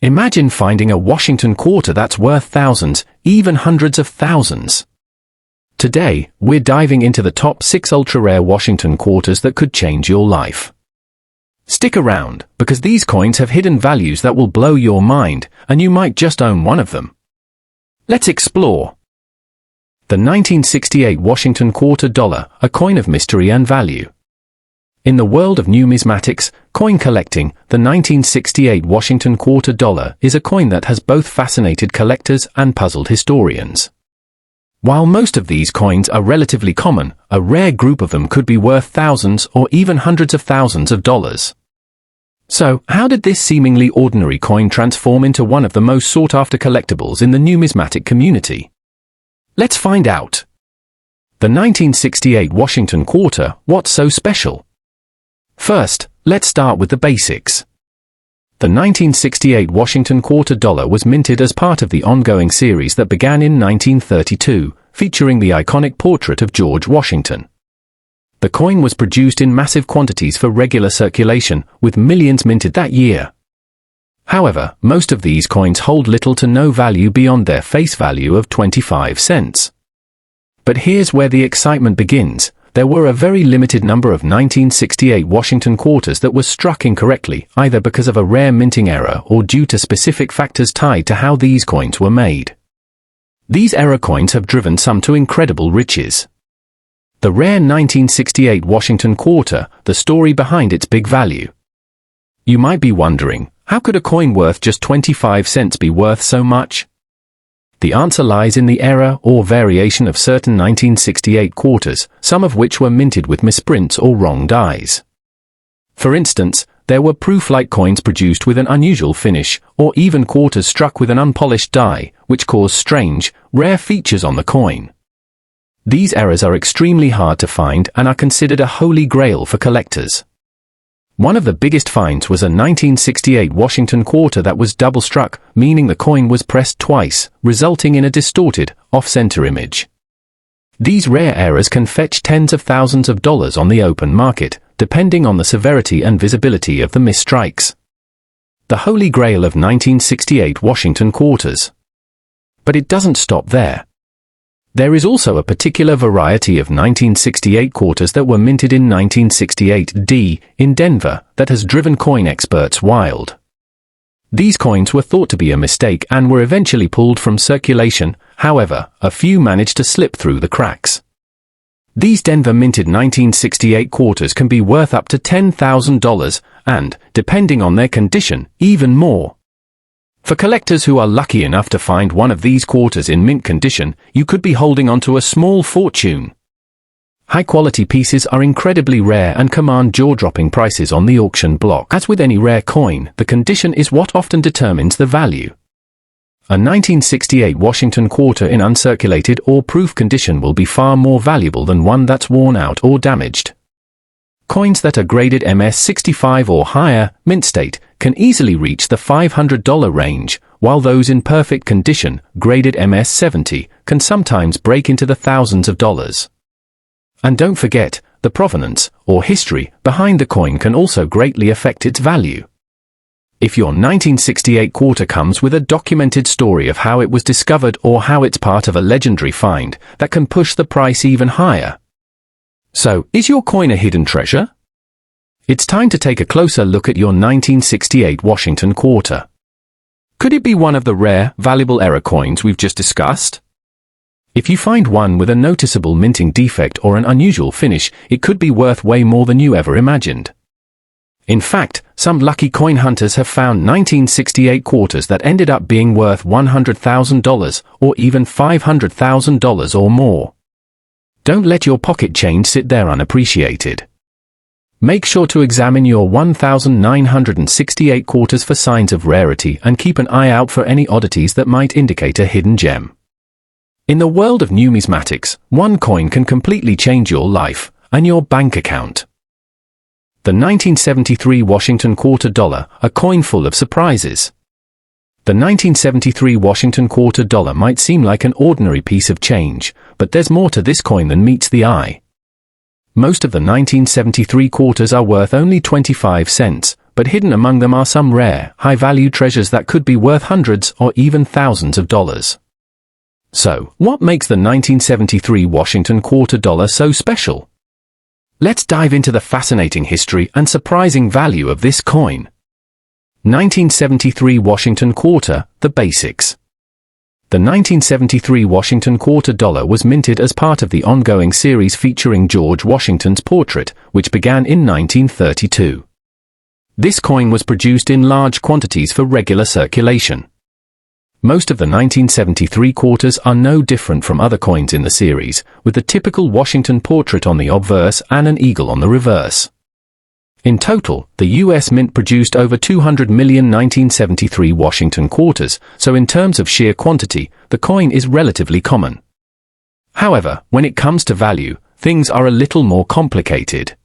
Imagine finding a Washington quarter that's worth thousands, even hundreds of thousands. Today, we're diving into the top 6 ultra-rare Washington quarters that could change your life. Stick around, because these coins have hidden values that will blow your mind, and you might just own one of them. Let's explore. The 1968 Washington Quarter Dollar, a coin of mystery and value. In the world of numismatics, coin collecting, the 1968 Washington Quarter Dollar is a coin that has both fascinated collectors and puzzled historians. While most of these coins are relatively common, a rare group of them could be worth thousands or even hundreds of thousands of dollars. So, how did this seemingly ordinary coin transform into one of the most sought-after collectibles in the numismatic community? Let's find out. The 1968 Washington Quarter, what's so special? First, let's start with the basics. The 1968 Washington Quarter Dollar was minted as part of the ongoing series that began in 1932, featuring the iconic portrait of George Washington. The coin was produced in massive quantities for regular circulation, with millions minted that year. However, most of these coins hold little to no value beyond their face value of 25 cents. But here's where the excitement begins. There were a very limited number of 1968 Washington quarters that were struck incorrectly, either because of a rare minting error or due to specific factors tied to how these coins were made. These error coins have driven some to incredible riches. The rare 1968 Washington Quarter, the story behind its big value. You might be wondering, how could a coin worth just 25 cents be worth so much? The answer lies in the error or variation of certain 1968 quarters, some of which were minted with misprints or wrong dies. For instance, there were proof-like coins produced with an unusual finish, or even quarters struck with an unpolished die, which caused strange, rare features on the coin. These errors are extremely hard to find and are considered a holy grail for collectors. One of the biggest finds was a 1968 Washington Quarter that was double-struck, meaning the coin was pressed twice, resulting in a distorted, off-center image. These rare errors can fetch tens of thousands of dollars on the open market, depending on the severity and visibility of the misstrikes. The holy grail of 1968 Washington Quarters. But it doesn't stop there. There is also a particular variety of 1968 quarters that were minted in 1968 in Denver that has driven coin experts wild. These coins were thought to be a mistake and were eventually pulled from circulation, however, a few managed to slip through the cracks. These Denver minted 1968 quarters can be worth up to $10,000 and, depending on their condition, even more. For collectors who are lucky enough to find one of these quarters in mint condition, you could be holding onto a small fortune. High-quality pieces are incredibly rare and command jaw-dropping prices on the auction block. As with any rare coin, the condition is what often determines the value. A 1968 Washington Quarter in uncirculated or proof condition will be far more valuable than one that's worn out or damaged. Coins that are graded MS-65 or higher, mint state, can easily reach the $500 range, while those in perfect condition, graded MS-70, can sometimes break into the thousands of dollars. And don't forget, the provenance, or history, behind the coin can also greatly affect its value. If your 1968 quarter comes with a documented story of how it was discovered or how it's part of a legendary find, that can push the price even higher. So, is your coin a hidden treasure? It's time to take a closer look at your 1968 Washington Quarter. Could it be one of the rare, valuable error coins we've just discussed? If you find one with a noticeable minting defect or an unusual finish, it could be worth way more than you ever imagined. In fact, some lucky coin hunters have found 1968 quarters that ended up being worth $100,000 or even $500,000 or more. Don't let your pocket change sit there unappreciated. Make sure to examine your 1968 quarters for signs of rarity and keep an eye out for any oddities that might indicate a hidden gem. In the world of numismatics, one coin can completely change your life and your bank account. The 1973 Washington Quarter Dollar, a coin full of surprises. The 1973 Washington Quarter Dollar might seem like an ordinary piece of change, but there's more to this coin than meets the eye. Most of the 1973 quarters are worth only 25 cents, but hidden among them are some rare, high-value treasures that could be worth hundreds or even thousands of dollars. So, what makes the 1973 Washington quarter dollar so special? Let's dive into the fascinating history and surprising value of this coin. 1973 Washington quarter, the basics. The 1973 Washington quarter dollar was minted as part of the ongoing series featuring George Washington's portrait, which began in 1932. This coin was produced in large quantities for regular circulation. Most of the 1973 quarters are no different from other coins in the series, with the typical Washington portrait on the obverse and an eagle on the reverse. In total, the U.S. Mint produced over 200 million 1973 Washington quarters, so in terms of sheer quantity, the coin is relatively common. However, when it comes to value, things are a little more complicated.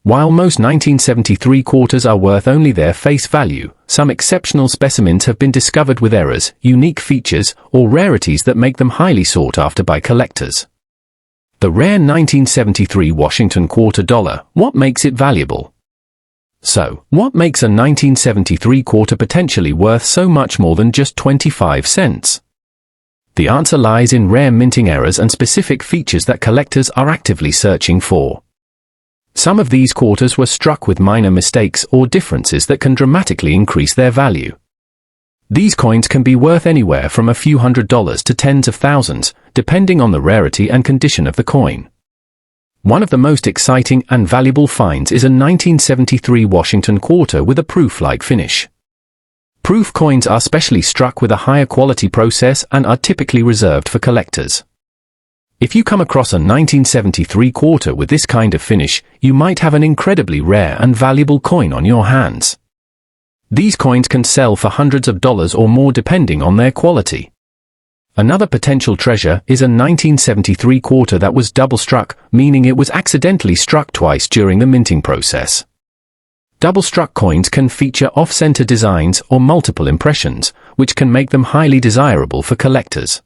While most 1973 quarters are worth only their face value, some exceptional specimens have been discovered with errors, unique features, or rarities that make them highly sought after by collectors. The rare 1973 Washington quarter dollar, what makes it valuable? So, what makes a 1973 quarter potentially worth so much more than just 25 cents? The answer lies in rare minting errors and specific features that collectors are actively searching for. Some of these quarters were struck with minor mistakes or differences that can dramatically increase their value. These coins can be worth anywhere from a few $100s to tens of thousands, depending on the rarity and condition of the coin. One of the most exciting and valuable finds is a 1973 Washington quarter with a proof-like finish. Proof coins are specially struck with a higher quality process and are typically reserved for collectors. If you come across a 1973 quarter with this kind of finish, you might have an incredibly rare and valuable coin on your hands. These coins can sell for hundreds of dollars or more depending on their quality. Another potential treasure is a 1973 quarter that was double-struck, meaning it was accidentally struck twice during the minting process. Double-struck coins can feature off-center designs or multiple impressions, which can make them highly desirable for collectors.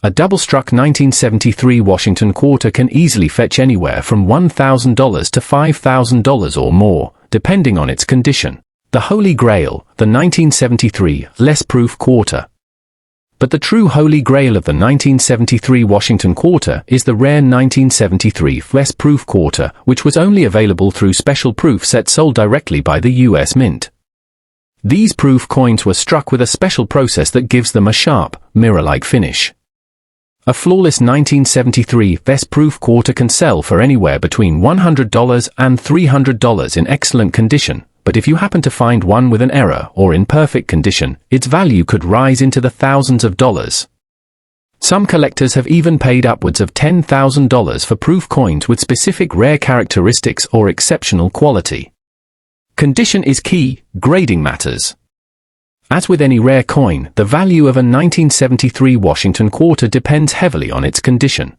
A double-struck 1973 Washington quarter can easily fetch anywhere from $1,000 to $5,000 or more, depending on its condition. The Holy Grail, the 1973 less proof quarter. But the true Holy Grail of the 1973 Washington quarter is the rare 1973 less proof quarter, which was only available through special proof sets sold directly by the U.S. Mint. These proof coins were struck with a special process that gives them a sharp, mirror-like finish. A flawless 1973 best proof quarter can sell for anywhere between $100 and $300 in excellent condition, but if you happen to find one with an error or in perfect condition, its value could rise into the thousands of dollars. Some collectors have even paid upwards of $10,000 for proof coins with specific rare characteristics or exceptional quality. Condition is key, grading matters. As with any rare coin, the value of a 1973 Washington quarter depends heavily on its condition.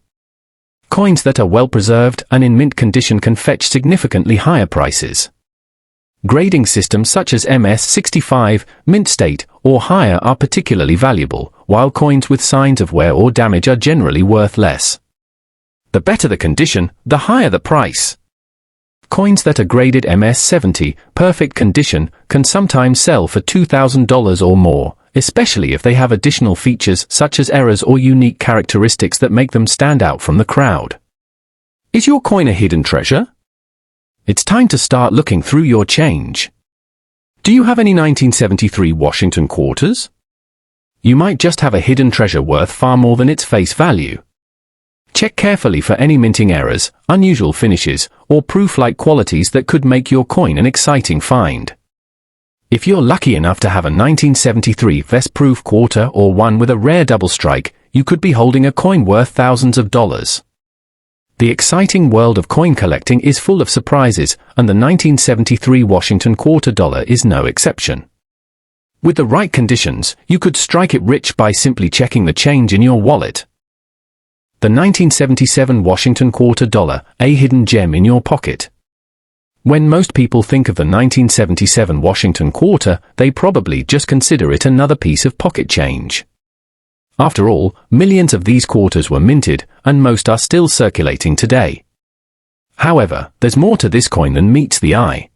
Coins that are well preserved and in mint condition can fetch significantly higher prices. Grading systems such as MS-65, mint state, or higher are particularly valuable, while coins with signs of wear or damage are generally worth less. The better the condition, the higher the price. Coins that are graded MS-70, perfect condition, can sometimes sell for $2,000 or more, especially if they have additional features such as errors or unique characteristics that make them stand out from the crowd. Is your coin a hidden treasure? It's time to start looking through your change. Do you have any 1973 Washington quarters? You might just have a hidden treasure worth far more than its face value. Check carefully for any minting errors, unusual finishes, or proof-like qualities that could make your coin an exciting find. If you're lucky enough to have a 1973 best proof quarter or one with a rare double strike, you could be holding a coin worth thousands of dollars. The exciting world of coin collecting is full of surprises, and the 1973 Washington quarter dollar is no exception. With the right conditions, you could strike it rich by simply checking the change in your wallet. The 1977 Washington quarter dollar, a hidden gem in your pocket. When most people think of the 1977 Washington quarter, they probably just consider it another piece of pocket change. After all, millions of these quarters were minted, and most are still circulating today. However, there's more to this coin than meets the eye.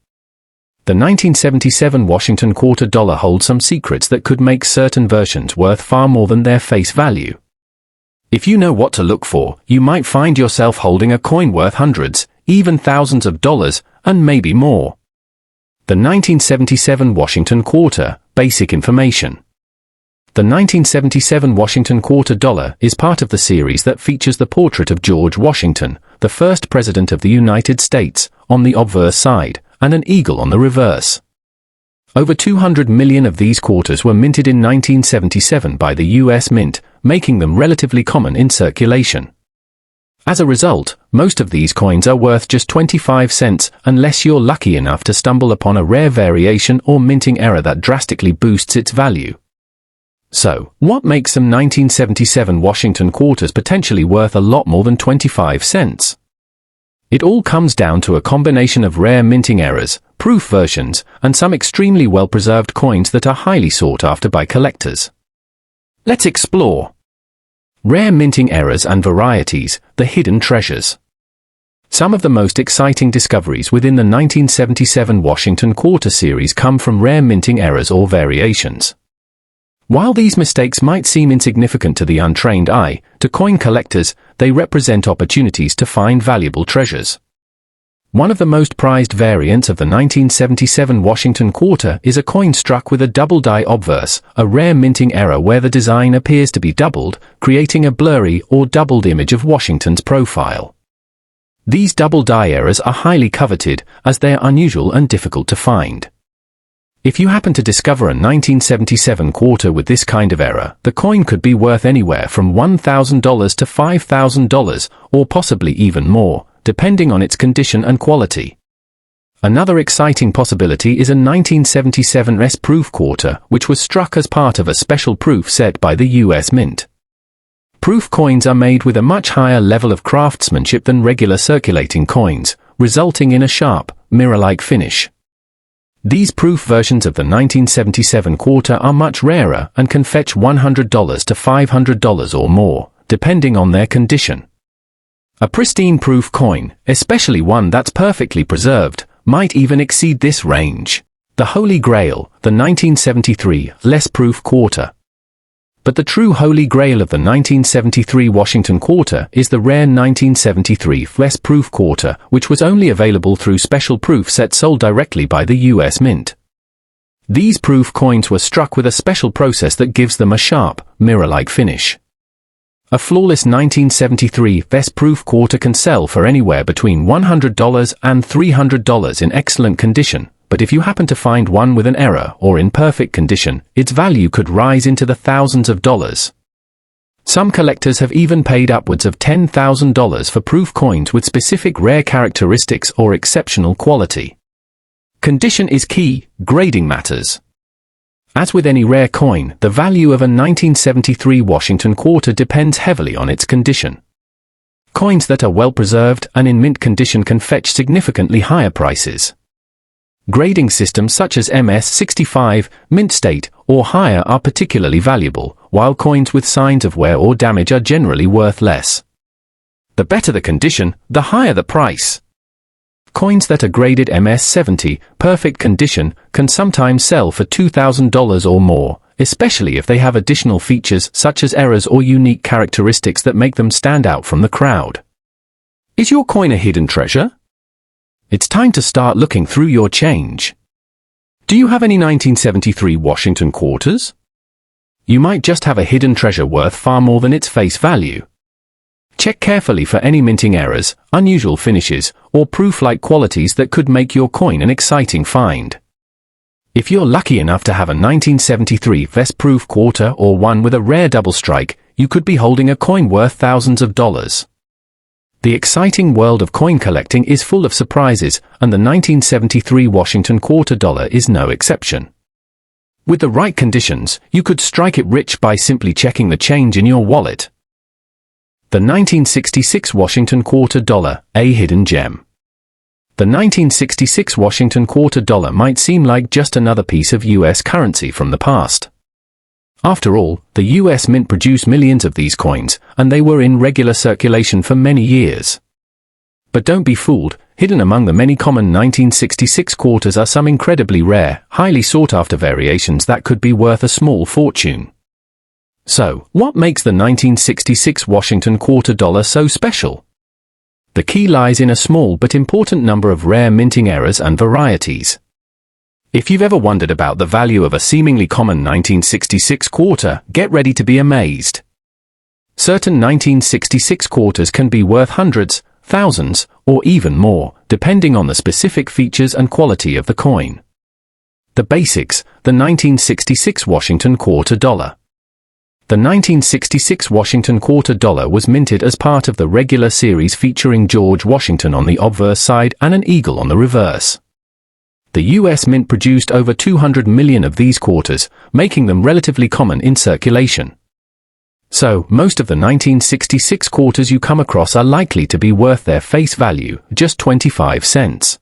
The The 1977 Washington quarter dollar holds some secrets that could make certain versions worth far more than their face value. If you know what to look for, you might find yourself holding a coin worth hundreds, even thousands of dollars, and maybe more. The 1977 Washington quarter, basic information. The 1977 Washington quarter dollar is part of the series that features the portrait of George Washington, the first president of the United States, on the obverse side, and an eagle on the reverse. Over 200 million of these quarters were minted in 1977 by the U.S. Mint, making them relatively common in circulation. As a result, most of these coins are worth just 25 cents unless you're lucky enough to stumble upon a rare variation or minting error that drastically boosts its value. So, what makes some 1977 Washington quarters potentially worth a lot more than 25 cents? It all comes down to a combination of rare minting errors, proof versions, and some extremely well-preserved coins that are highly sought after by collectors. Let's explore. Rare minting errors and varieties, the hidden treasures. Some of the most exciting discoveries within the 1977 Washington quarter series come from rare minting errors or variations. While these mistakes might seem insignificant to the untrained eye, to coin collectors, they represent opportunities to find valuable treasures. One of the most prized variants of the 1977 Washington quarter is a coin struck with a double die obverse, a rare minting error where the design appears to be doubled, creating a blurry or doubled image of Washington's profile. These double die errors are highly coveted, as they are unusual and difficult to find. If you happen to discover a 1977 quarter with this kind of error, the coin could be worth anywhere from $1,000 to $5,000, or possibly even more, depending on its condition and quality. Another exciting possibility is a 1977 S-proof quarter, which was struck as part of a special proof set by the U.S. Mint. Proof coins are made with a much higher level of craftsmanship than regular circulating coins, resulting in a sharp, mirror-like finish. These proof versions of the 1977 quarter are much rarer and can fetch $100 to $500 or more, depending on their condition. A pristine proof coin, especially one that's perfectly preserved, might even exceed this range. The Holy Grail, the 1973 less-proof quarter. But the true Holy Grail of the 1973 Washington quarter is the rare 1973 less-proof quarter, which was only available through special proof sets sold directly by the U.S. Mint. These proof coins were struck with a special process that gives them a sharp, mirror-like finish. A flawless 1973 less-proof quarter can sell for anywhere between $100 and $300 in excellent condition, but if you happen to find one with an error or in perfect condition, its value could rise into the thousands of dollars. Some collectors have even paid upwards of $10,000 for proof coins with specific rare characteristics or exceptional quality. Condition is key, grading matters. As with any rare coin, the value of a 1973 Washington quarter depends heavily on its condition. Coins that are well preserved and in mint condition can fetch significantly higher prices. Grading systems such as MS-65, mint state, or higher are particularly valuable, while coins with signs of wear or damage are generally worth less. The better the condition, the higher the price. Coins that are graded MS-70, perfect condition, can sometimes sell for $2,000 or more, especially if they have additional features such as errors or unique characteristics that make them stand out from the crowd. Is your coin a hidden treasure? It's time to start looking through your change. Do you have any 1973 Washington quarters? You might just have a hidden treasure worth far more than its face value. Check carefully for any minting errors, unusual finishes, or proof-like qualities that could make your coin an exciting find. If you're lucky enough to have a 1973 S-proof quarter or one with a rare double strike, you could be holding a coin worth thousands of dollars. The exciting world of coin collecting is full of surprises, and the 1973 Washington quarter dollar is no exception. With the right conditions, you could strike it rich by simply checking the change in your wallet. The 1966 Washington quarter dollar, a hidden gem. The 1966 Washington quarter dollar might seem like just another piece of U.S. currency from the past. After all, the U.S. Mint produced millions of these coins, and they were in regular circulation for many years. But don't be fooled, hidden among the many common 1966 quarters are some incredibly rare, highly sought-after variations that could be worth a small fortune. So, what makes the 1966 Washington quarter dollar so special? The key lies in a small but important number of rare minting errors and varieties. If you've ever wondered about the value of a seemingly common 1966 quarter, get ready to be amazed. Certain 1966 quarters can be worth hundreds, thousands, or even more, depending on the specific features and quality of the coin. The basics, the 1966 Washington quarter dollar. The 1966 Washington quarter dollar was minted as part of the regular series featuring George Washington on the obverse side and an eagle on the reverse. The U.S. Mint produced over 200 million of these quarters, making them relatively common in circulation. So, most of the 1966 quarters you come across are likely to be worth their face value, just 25 cents.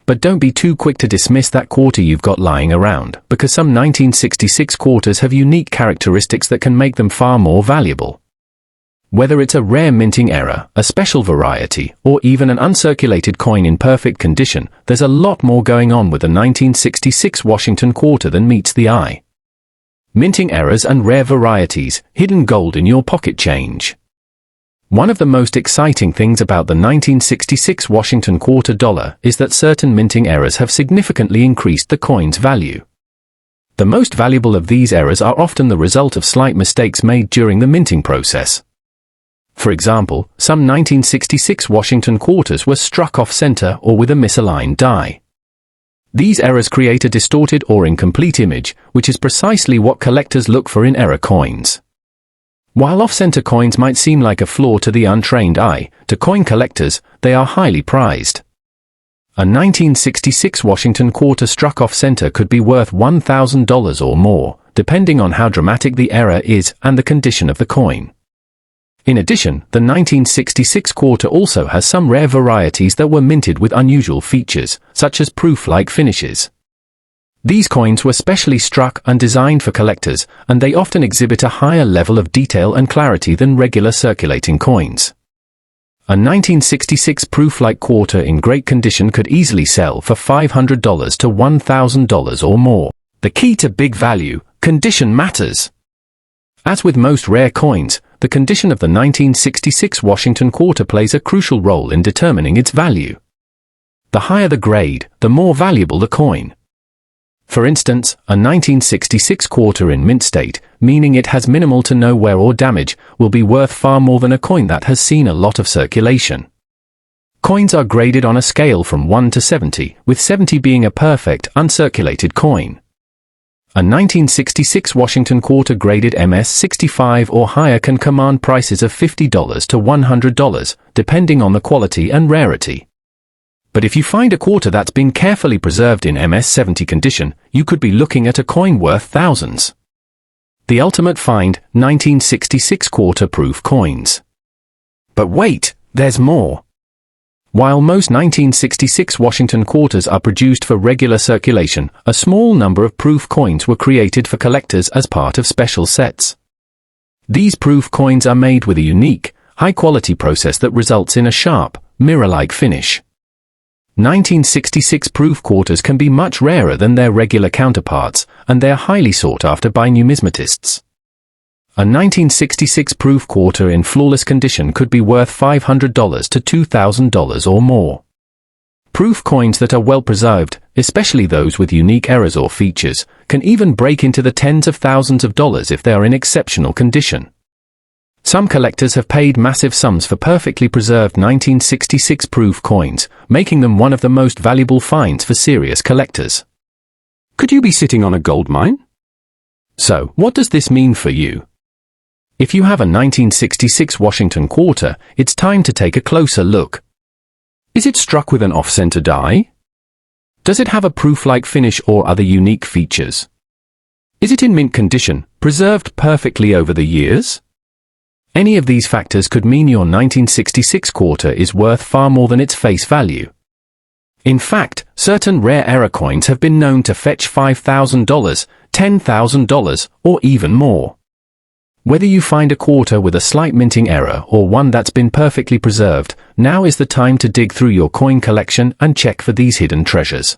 But don't be too quick to dismiss that quarter you've got lying around, because some 1966 quarters have unique characteristics that can make them far more valuable. Whether it's a rare minting error, a special variety, or even an uncirculated coin in perfect condition, there's a lot more going on with the 1966 Washington quarter than meets the eye. Minting errors and rare varieties, hidden gold in your pocket change. One of the most exciting things about the 1966 Washington quarter dollar is that certain minting errors have significantly increased the coin's value. The most valuable of these errors are often the result of slight mistakes made during the minting process. For example, some 1966 Washington quarters were struck off-center or with a misaligned die. These errors create a distorted or incomplete image, which is precisely what collectors look for in error coins. While off-center coins might seem like a flaw to the untrained eye, to coin collectors, they are highly prized. A 1966 Washington quarter struck off-center could be worth $1,000 or more, depending on how dramatic the error is and the condition of the coin. In addition, the 1966 quarter also has some rare varieties that were minted with unusual features, such as proof-like finishes. These coins were specially struck and designed for collectors, and they often exhibit a higher level of detail and clarity than regular circulating coins. A 1966 proof-like quarter in great condition could easily sell for $500 to $1,000 or more. The key to big value, condition matters. As with most rare coins, the condition of the 1966 Washington quarter plays a crucial role in determining its value. The higher the grade, the more valuable the coin. For instance, a 1966 quarter in mint state, meaning it has minimal to no wear or damage, will be worth far more than a coin that has seen a lot of circulation. Coins are graded on a scale from 1 to 70, with 70 being a perfect, uncirculated coin. A 1966 Washington quarter graded MS65 or higher can command prices of $50 to $100, depending on the quality and rarity. But if you find a quarter that's been carefully preserved in MS70 condition, you could be looking at a coin worth thousands. The ultimate find, 1966 quarter proof coins. But wait, there's more. While most 1966 Washington quarters are produced for regular circulation, a small number of proof coins were created for collectors as part of special sets. These proof coins are made with a unique, high-quality process that results in a sharp, mirror-like finish. 1966 proof quarters can be much rarer than their regular counterparts, and they are highly sought after by numismatists. A 1966 proof quarter in flawless condition could be worth $500 to $2,000 or more. Proof coins that are well preserved, especially those with unique errors or features, can even break into the tens of thousands of dollars if they are in exceptional condition. Some collectors have paid massive sums for perfectly preserved 1966 proof coins, making them one of the most valuable finds for serious collectors. Could you be sitting on a gold mine? So, what does this mean for you? If you have a 1966 Washington quarter, it's time to take a closer look. Is it struck with an off-center die? Does it have a proof-like finish or other unique features? Is it in mint condition, preserved perfectly over the years? Any of these factors could mean your 1966 quarter is worth far more than its face value. In fact, certain rare error coins have been known to fetch $5,000, $10,000, or even more. Whether you find a quarter with a slight minting error or one that's been perfectly preserved, now is the time to dig through your coin collection and check for these hidden treasures.